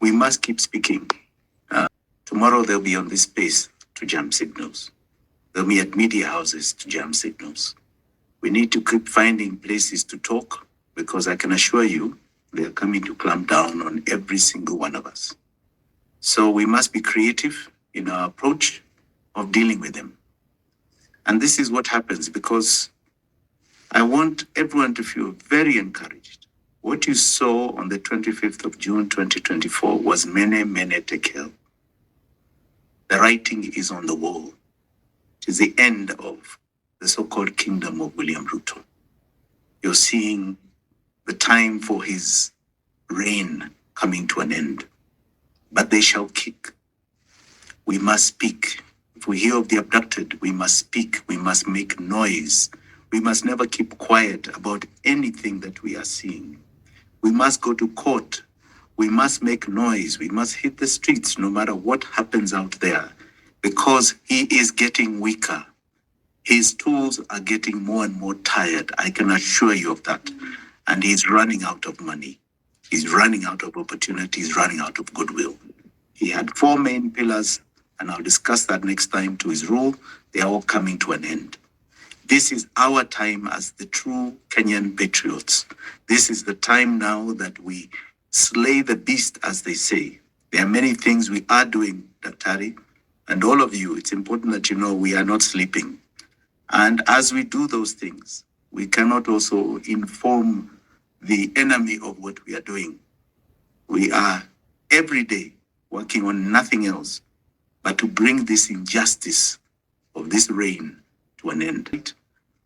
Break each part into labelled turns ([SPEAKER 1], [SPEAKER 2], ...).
[SPEAKER 1] we must keep speaking. Tomorrow they'll be on this space to jam signals. They'll be at media houses to jam signals. We need to keep finding places to talk, because I can assure you they're coming to clamp down on every single one of us. So we must be creative in our approach of dealing with them. And this is what happens, because I want everyone to feel very encouraged. What you saw on the 25th of June, 2024 was Mene Mene Tekel. The writing is on the wall. It is the end of the so-called kingdom of William Ruto. You're seeing the time for his reign coming to an end. But they shall kick. We must speak. If we hear of the abducted, we must speak. We must make noise. We must never keep quiet about anything that we are seeing. We must go to court. We must make noise. We must hit the streets no matter what happens out there, because he is getting weaker. His tools are getting more and more tired. I can assure you of that. And he's running out of money. He's running out of opportunities, running out of goodwill. He had 4 main pillars, and I'll discuss that next time to his rule. They are all coming to an end. This is our time as the true Kenyan patriots. This is the time now that we slay the beast, as they say. There are many things we are doing, Daktari, and all of you. It's important that you know we are not sleeping. And as we do those things, we cannot also inform the enemy of what we are doing. We are every day working on nothing else but to bring this injustice of this reign to an end.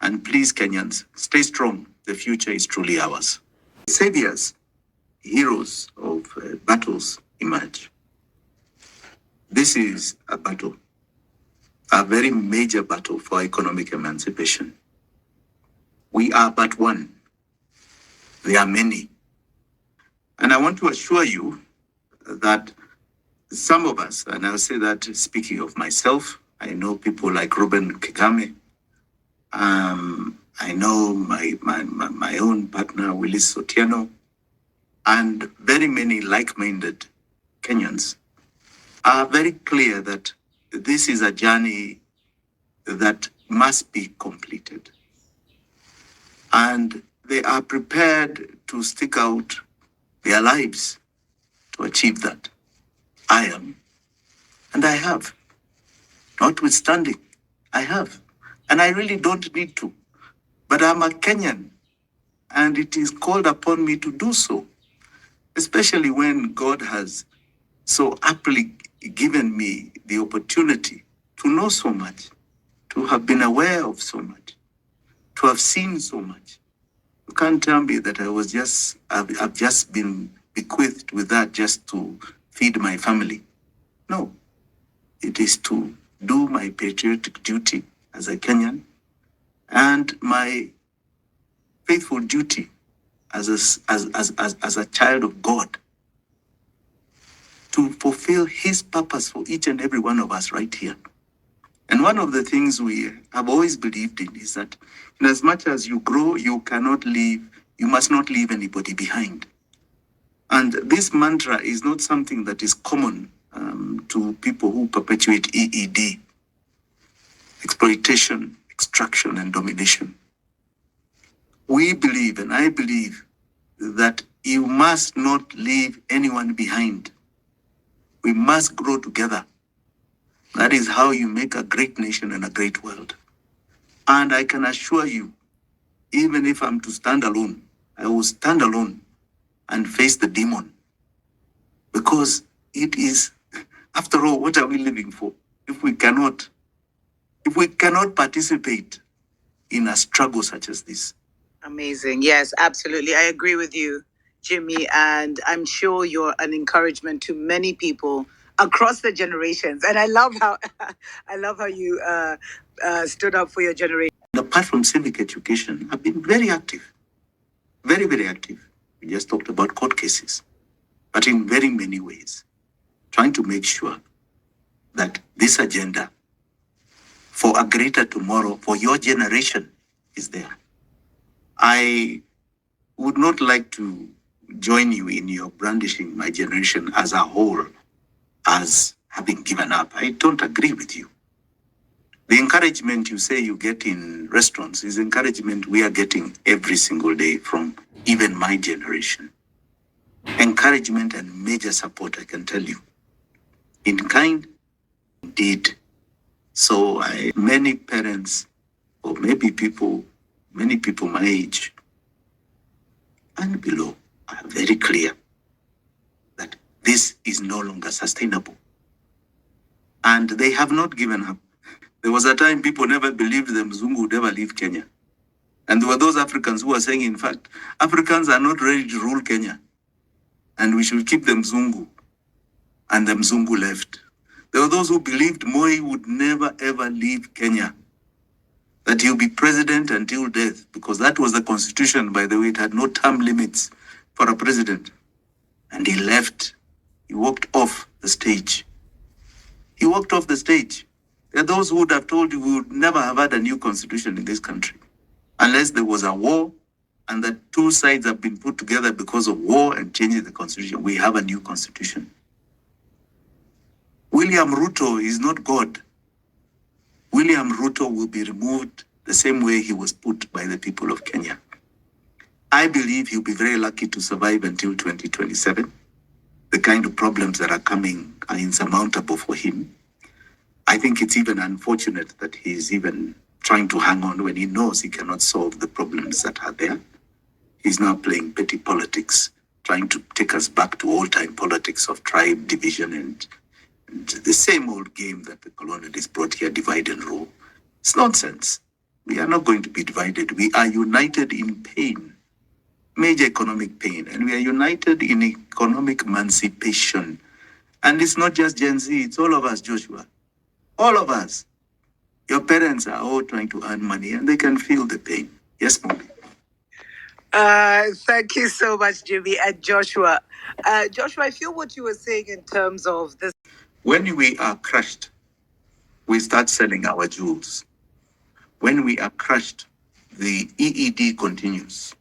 [SPEAKER 1] And please, Kenyans, stay strong. The future is truly ours. Saviors, heroes of battles emerge. This is a battle, a very major battle for economic emancipation. We are but one. There are many. And I want to assure you that some of us, and I'll say that speaking of myself, I know people like Ruben Kigame. I know my own partner, Willis Otieno, and very many like-minded Kenyans are very clear that this is a journey that must be completed. And they are prepared to stick out their lives to achieve that. I am, and I have. Notwithstanding, I have. And I really don't need to. But I'm a Kenyan, and it is called upon me to do so, especially when God has so aptly given me the opportunity to know so much, to have been aware of so much, to have seen so much. You can't tell me that I've just been bequeathed with that just to feed my family. No, it is to do my patriotic duty as a Kenyan and my faithful duty as a child of God to fulfill his purpose for each and every one of us right here. And one of the things we have always believed in is that in as much as you grow, you must not leave anybody behind. And this mantra is not something that is common to people who perpetuate EED, exploitation, extraction, and domination. We believe, and I believe, that you must not leave anyone behind. We must grow together. That is how you make a great nation and a great world. And I can assure you, even if I'm to stand alone, I will stand alone and face the demon. Because it is, after all, what are we living for? If we cannot participate in a struggle such as this.
[SPEAKER 2] Amazing. Yes, absolutely. I agree with you, Jimmy. And I'm sure you're an encouragement to many people across the generations. And I love how you stood up for your generation.
[SPEAKER 1] Apart from civic education, I've been very active. Very, very active. We just talked about court cases. But in very many ways, trying to make sure that this agenda for a greater tomorrow for your generation is there. I would not like to join you in your brandishing my generation as a whole as having given up. I don't agree with you. The encouragement you say you get in restaurants is encouragement we are getting every single day from even my generation. Encouragement and major support, I can tell you. In kind, indeed. So many parents, or maybe many people my age and below are very clear that this is no longer sustainable. And they have not given up. There was a time people never believed the Mzungu would ever leave Kenya. And there were those Africans who were saying, in fact, Africans are not ready to rule Kenya. And we should keep the Mzungu. And the Mzungu left. There were those who believed Moi would never ever leave Kenya. That he'll be president until death. Because that was the constitution, by the way. It had no term limits for a president. And he left. He walked off the stage. He walked off the stage. There are those who would have told you we would never have had a new constitution in this country. Unless there was a war and the two sides have been put together because of war and changing the constitution. We have a new constitution. William Ruto is not God. William Ruto will be removed the same way he was put by the people of Kenya. I believe he'll be very lucky to survive until 2027. The kind of problems that are coming are insurmountable for him. I think it's even unfortunate that he's even trying to hang on when he knows he cannot solve the problems that are there. He's now playing petty politics, trying to take us back to old-time politics of tribe division and the same old game that the colonialists brought here, divide and rule. It's nonsense. We are not going to be divided. We are united in pain, major economic pain, and we are united in economic emancipation. And it's not just Gen Z, it's all of us, Joshua. All of us. Your parents are all trying to earn money and they can feel the pain. Yes, Mommy.
[SPEAKER 2] Thank you so much, Jimmy and Joshua. Joshua, I feel what you were saying in terms of this.
[SPEAKER 1] When we are crushed, we start selling our jewels. When we are crushed, the EED continues.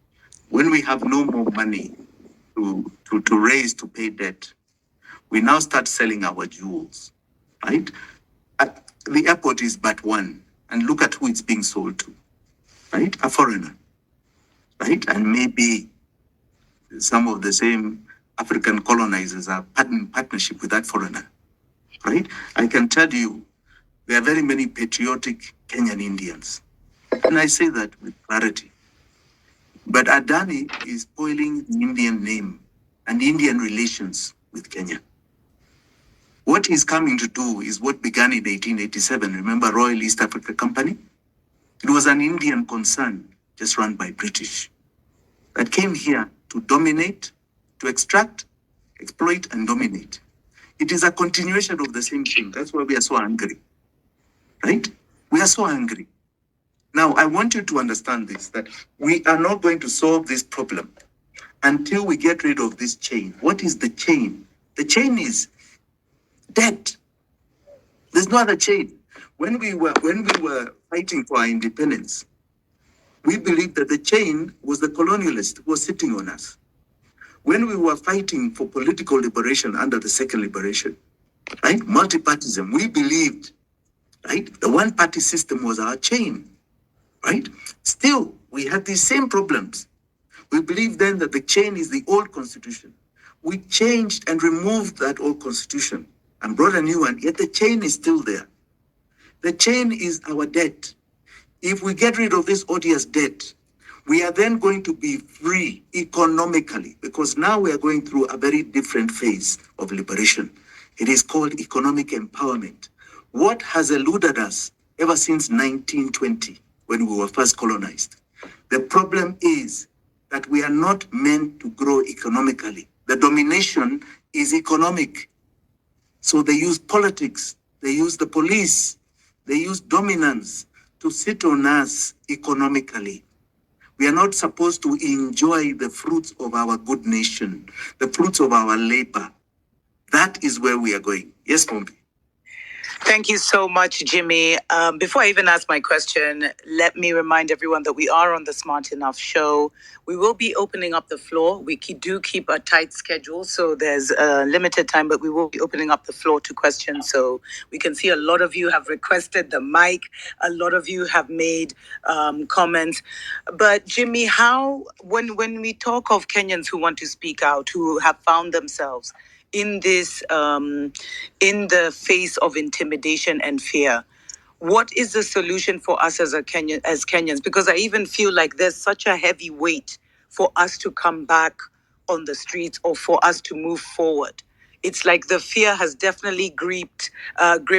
[SPEAKER 1] When we have no more money to raise to pay debt, we now start selling our jewels, right? The airport is but one, and look at who it's being sold to, right? A foreigner, right? And maybe some of the same African colonizers are in partnership with that foreigner, right? I can tell you, there are very many patriotic Kenyan Indians, and I say that with clarity. But Adani is spoiling the Indian name and Indian relations with Kenya. What he's coming to do is what began in 1887. Remember Royal East Africa Company? It was an Indian concern just run by British that came here to dominate, to extract, exploit, and dominate. It is a continuation of the same thing. That's why we are so angry, right? We are so angry. Now, I want you to understand this, that we are not going to solve this problem until we get rid of this chain. What is the chain? The chain is debt. There's no other chain. When we were fighting for our independence, we believed that the chain was the colonialist who was sitting on us. When we were fighting for political liberation under the second liberation, right? Multipartism, we believed, right? The one-party system was our chain, right? Still, we had these same problems. We believed then that the chain is the old constitution. We changed and removed that old constitution and brought a new one, yet the chain is still there. The chain is our debt. If we get rid of this odious debt, we are then going to be free economically, because now we are going through a very different phase of liberation. It is called economic empowerment. What has eluded us ever since 1920, when we were first colonized? The problem is that we are not meant to grow economically. The domination is economic. So they use politics, they use the police, they use dominance to sit on us economically. We are not supposed to enjoy the fruits of our good nation, the fruits of our labor. That is where we are going. Yes, Pompi.
[SPEAKER 2] Thank you so much, Jimmy. Before I even ask my question, let me remind everyone that we are on the Smart Enough show. We will be opening up the floor. We do keep a tight schedule, so there's a limited time, but we will be opening up the floor to questions. So we can see a lot of you have requested the mic. A lot of you have made comments. But Jimmy, how when we talk of Kenyans who want to speak out, who have found themselves in this in the face of intimidation and fear, what is the solution for us as Kenyans? Because I even feel like there's such a heavy weight for us to come back on the streets or for us to move forward. It's like the fear has definitely gripped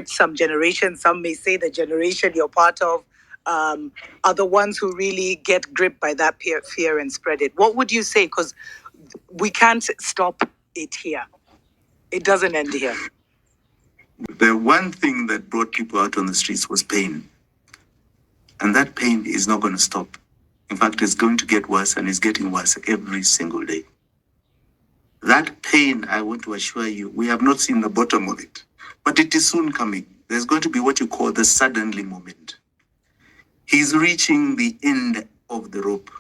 [SPEAKER 2] some generation. Some may say the generation you're part of are the ones who really get gripped by that fear and spread it. What would you say? Because we can't stop it here. It doesn't end here.
[SPEAKER 1] The one thing that brought people out on the streets was pain. And that pain is not going to stop. In fact, it's going to get worse, and it's getting worse every single day. That pain, I want to assure you, we have not seen the bottom of it. But it is soon coming. There's going to be what you call the suddenly moment. He's reaching the end of the rope.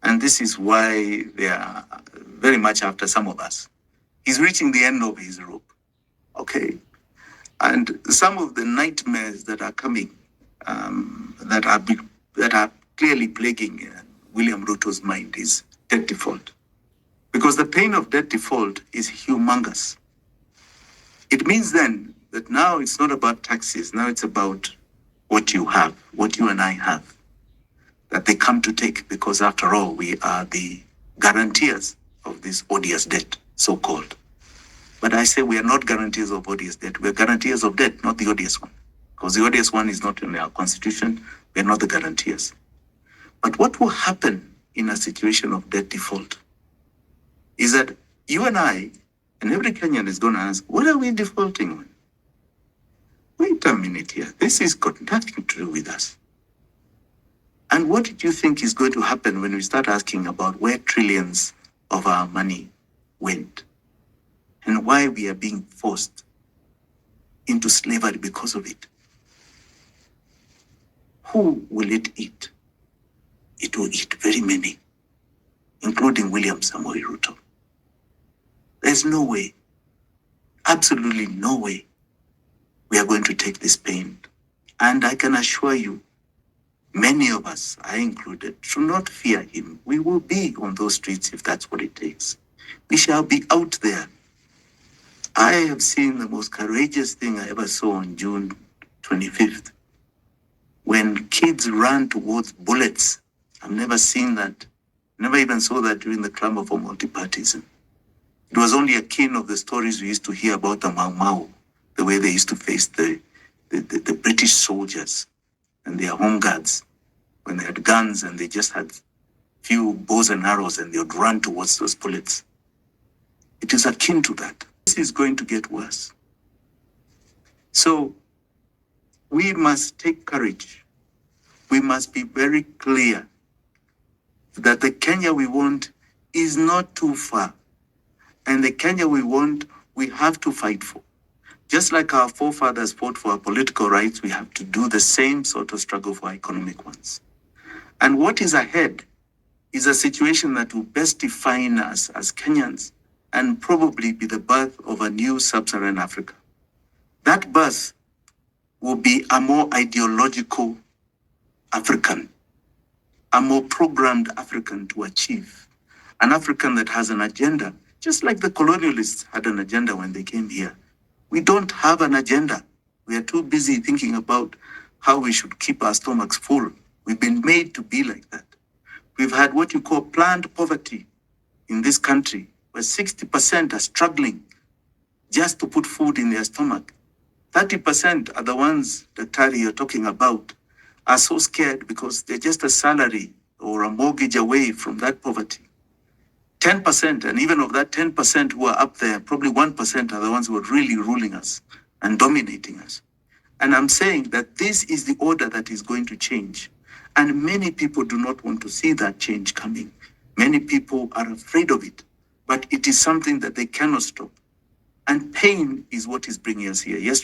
[SPEAKER 1] And this is why they are very much after some of us. He's reaching the end of his rope. Okay. And some of the nightmares that are coming, that are clearly plaguing William Ruto's mind is debt default. Because the pain of debt default is humongous. It means then that now it's not about taxes. Now it's about what you have, what you and I have, that they come to take, because after all, we are the guarantors of this odious debt, so-called. But I say we are not guarantors of odious debt. We are guarantors of debt, not the odious one. Because the odious one is not in our constitution. We are not the guarantors. But what will happen in a situation of debt default is that you and I, and every Kenyan is going to ask, what are we defaulting on? Wait a minute here. This has got nothing to do with us. And what did you think is going to happen when we start asking about where trillions of our money went and why we are being forced into slavery because of it? Who will it eat? It will eat very many, including William Samoei Ruto. There's no way, absolutely no way, we are going to take this pain. And I can assure you, many of us, I included, should not fear him. We will be on those streets if that's what it takes. We shall be out there. I have seen the most courageous thing I ever saw on June 25th, when kids ran towards bullets. I've never seen that. Never even saw that during the clamor for multipartism. It was only akin of the stories we used to hear about the Mau Mau, the way they used to face the British soldiers and their home guards when they had guns and they just had few bows and arrows and they would run towards those bullets. It is akin to that. This is going to get worse. So we must take courage. We must be very clear that the Kenya we want is not too far. And the Kenya we want, we have to fight for. Just like our forefathers fought for our political rights, we have to do the same sort of struggle for our economic ones. And what is ahead is a situation that will best define us as Kenyans and probably be the birth of a new sub-Saharan Africa. That birth will be a more ideological African, a more programmed African to achieve, an African that has an agenda, just like the colonialists had an agenda when they came here. We don't have an agenda. We are too busy thinking about how we should keep our stomachs full. We've been made to be like that. We've had what you call planned poverty in this country, where 60% are struggling just to put food in their stomach. 30% are the ones that Tari you're talking about are so scared because they're just a salary or a mortgage away from that poverty. 10%, and even of that 10% who are up there, probably 1% are the ones who are really ruling us and dominating us. And I'm saying that this is the order that is going to change. And many people do not want to see that change coming. Many people are afraid of it, but it is something that they cannot stop. And pain is what is bringing us here. Yes.